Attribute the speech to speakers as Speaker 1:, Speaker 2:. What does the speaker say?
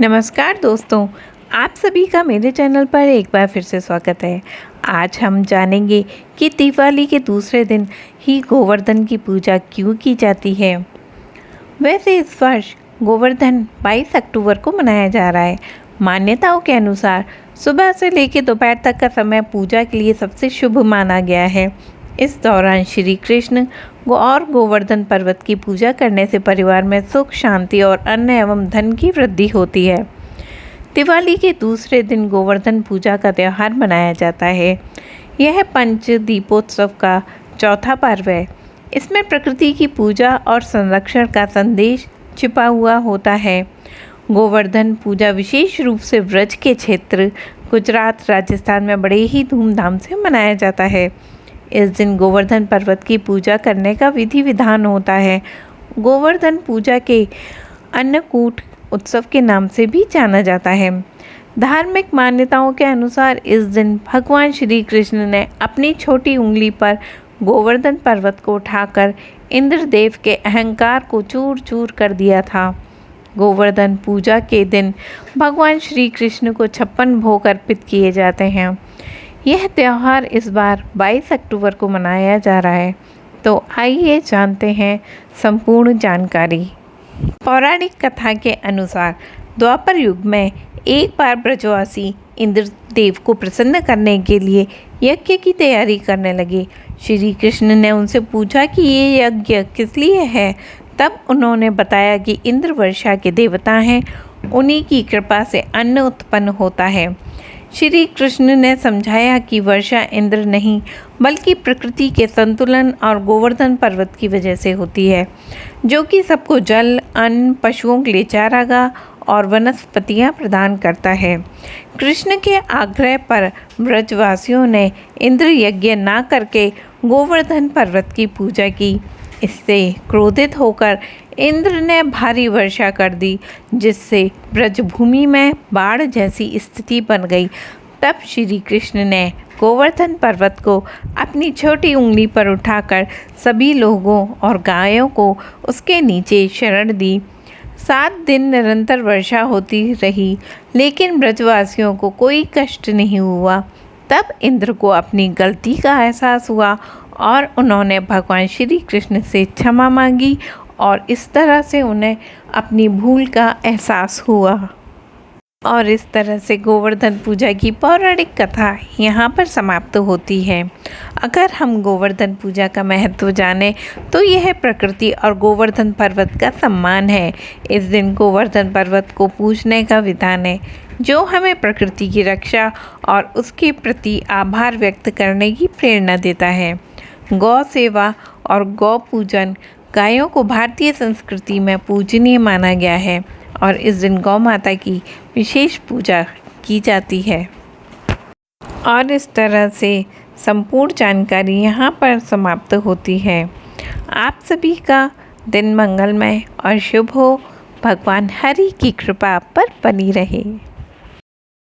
Speaker 1: नमस्कार दोस्तों, आप सभी का मेरे चैनल पर एक बार फिर से स्वागत है। आज हम जानेंगे कि दिवाली के दूसरे दिन ही गोवर्धन की पूजा क्यों की जाती है। वैसे इस वर्ष गोवर्धन 22 अक्टूबर को मनाया जा रहा है। मान्यताओं के अनुसार सुबह से लेकर दोपहर तक का समय पूजा के लिए सबसे शुभ माना गया है। इस दौरान श्री कृष्ण और गोवर्धन पर्वत की पूजा करने से परिवार में सुख, शांति और अन्न एवं धन की वृद्धि होती है। दिवाली के दूसरे दिन गोवर्धन पूजा का त्यौहार मनाया जाता है। यह पंच दीपोत्सव का चौथा पर्व है। इसमें प्रकृति की पूजा और संरक्षण का संदेश छिपा हुआ होता है। गोवर्धन पूजा विशेष रूप से व्रज के क्षेत्र गुजरात, राजस्थान में बड़े ही धूमधाम से मनाया जाता है। इस दिन गोवर्धन पर्वत की पूजा करने का विधि विधान होता है। गोवर्धन पूजा के अन्नकूट उत्सव के नाम से भी जाना जाता है। धार्मिक मान्यताओं के अनुसार इस दिन भगवान श्री कृष्ण ने अपनी छोटी उंगली पर गोवर्धन पर्वत को उठाकर इंद्रदेव के अहंकार को चूर चूर कर दिया था। गोवर्धन पूजा के दिन भगवान श्री कृष्ण को 56 भोग अर्पित किए जाते हैं। यह त्यौहार इस बार 22 अक्टूबर को मनाया जा रहा है। तो आइए जानते हैं संपूर्ण जानकारी। पौराणिक कथा के अनुसार द्वापर युग में एक बार ब्रजवासी इंद्रदेव को प्रसन्न करने के लिए यज्ञ की तैयारी करने लगे। श्री कृष्ण ने उनसे पूछा कि ये यज्ञ किस लिए है। तब उन्होंने बताया कि इंद्र वर्षा के देवता हैं, उन्हीं की कृपा से अन्न उत्पन्न होता है। श्री कृष्ण ने समझाया कि वर्षा इंद्र नहीं बल्कि प्रकृति के संतुलन और गोवर्धन पर्वत की वजह से होती है, जो कि सबको जल, अन्न, पशुओं के लिए चारागाह और वनस्पतियां प्रदान करता है। कृष्ण के आग्रह पर ब्रजवासियों ने इंद्र यज्ञ ना करके गोवर्धन पर्वत की पूजा की। इससे क्रोधित होकर इंद्र ने भारी वर्षा कर दी, जिससे ब्रजभूमि में बाढ़ जैसी स्थिति बन गई। तब श्री कृष्ण ने गोवर्धन पर्वत को अपनी छोटी उंगली पर उठाकर सभी लोगों और गायों को उसके नीचे शरण दी। 7 दिन निरंतर वर्षा होती रही, लेकिन ब्रजवासियों को कोई कष्ट नहीं हुआ। तब इंद्र को अपनी गलती का एहसास हुआ और उन्होंने भगवान श्री कृष्ण से क्षमा मांगी और इस तरह से उन्हें अपनी भूल का एहसास हुआ। और इस तरह से गोवर्धन पूजा की पौराणिक कथा यहाँ पर समाप्त होती है। अगर हम गोवर्धन पूजा का महत्व जानें तो यह प्रकृति और गोवर्धन पर्वत का सम्मान है। इस दिन गोवर्धन पर्वत को पूजने का विधान है, जो हमें प्रकृति की रक्षा और उसके प्रति आभार व्यक्त करने की प्रेरणा देता है। गौ सेवा और गौ पूजन, गायों को भारतीय संस्कृति में पूजनीय माना गया है और इस दिन गौ माता की विशेष पूजा की जाती है। और इस तरह से संपूर्ण जानकारी यहाँ पर समाप्त होती है। आप सभी का दिन मंगलमय और शुभ हो। भगवान हरि की कृपा पर बनी रहे।